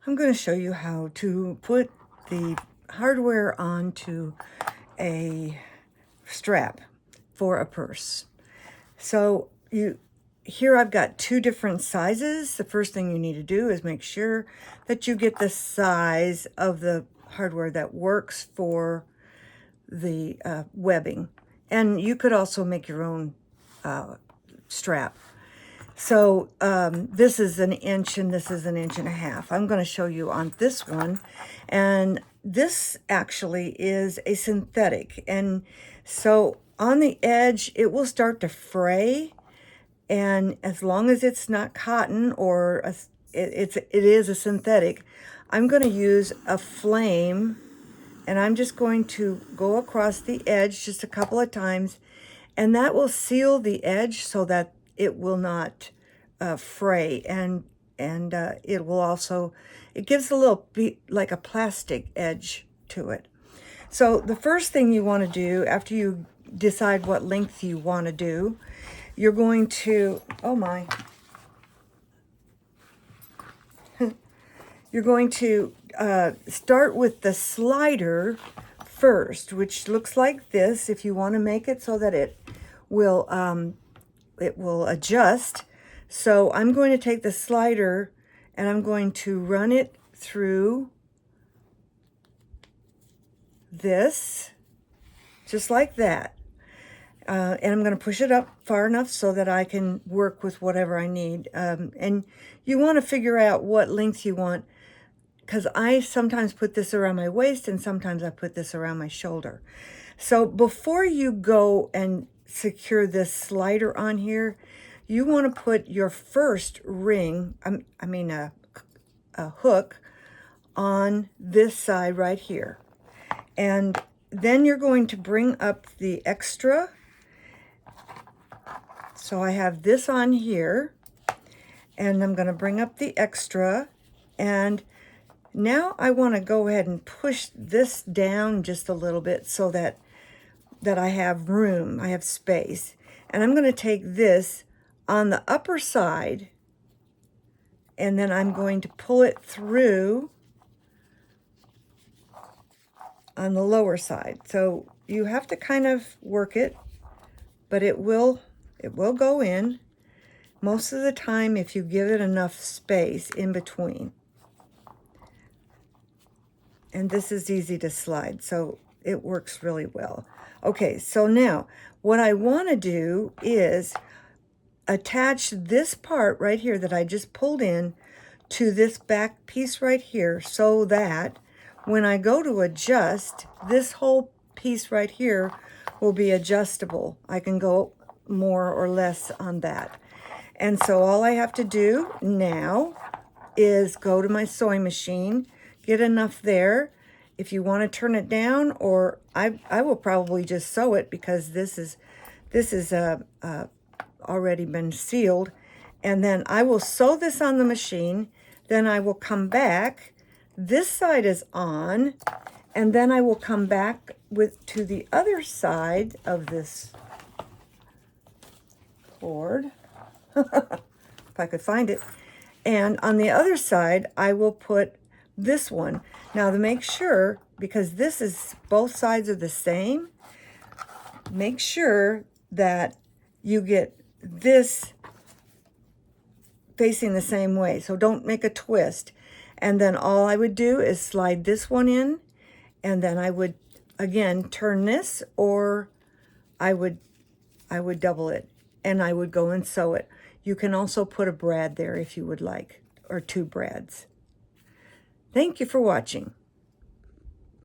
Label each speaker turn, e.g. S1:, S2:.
S1: I'm going to show you how to put the hardware onto a strap for a purse. So here I've got two different sizes. The first thing you need to do is make sure that you get the size of the hardware that works for the webbing. And you could also make your own strap. So this is 1 inch and this is 1.5 inches. I'm going to show you on this one. And this actually is a synthetic. And so on the edge, it will start to fray. And as long as it's not cotton or it is a synthetic, I'm going to use a flame. And I'm just going to go across the edge just a couple of times. And that will seal the edge so that it will not fray, and it will also, it gives a little like a plastic edge to it. So the first thing you want to do after you decide what length you want to do, you're going to, oh my, you're going to start with the slider first, which looks like this. If you want to make it so that it will adjust. So I'm going to take the slider and I'm going to run it through this, just like that. And I'm going to push it up far enough so that I can work with whatever I need. And you want to figure out what length you want, because I sometimes put this around my waist and sometimes I put this around my shoulder. So before you go and secure this slider on here, you want to put your first ring, a hook, on this side right here. And then you're going to bring up the extra. So I have this on here, and I'm going to bring up the extra. And now I want to go ahead and push this down just a little bit so that I have room, I have space. And I'm going to take this on the upper side, and then I'm going to pull it through on the lower side. So you have to kind of work it, but it will go in most of the time if you give it enough space in between. And this is easy to slide, so it works really well. Okay, so now what I want to do is attach this part right here that I just pulled in to this back piece right here, so that when I go to adjust, this whole piece right here will be adjustable. I can go more or less on that. And so all I have to do now is go to my sewing machine, get enough there. If you want to turn it down, or I will probably just sew it, because this is already been sealed. And then I will sew this on the machine. Then I will come back. This side is on, and then I will come back to the other side of this cord, if I could find it. And on the other side, I will put this one. Now, to make sure, because this is, both sides are the same, make sure that you get this facing the same way. So don't make a twist. And then all I would do is slide this one in, and then I would again turn this, or I would double it, and I would go and sew it. You can also put a brad there if you would like, or 2 brads. Thank you for watching.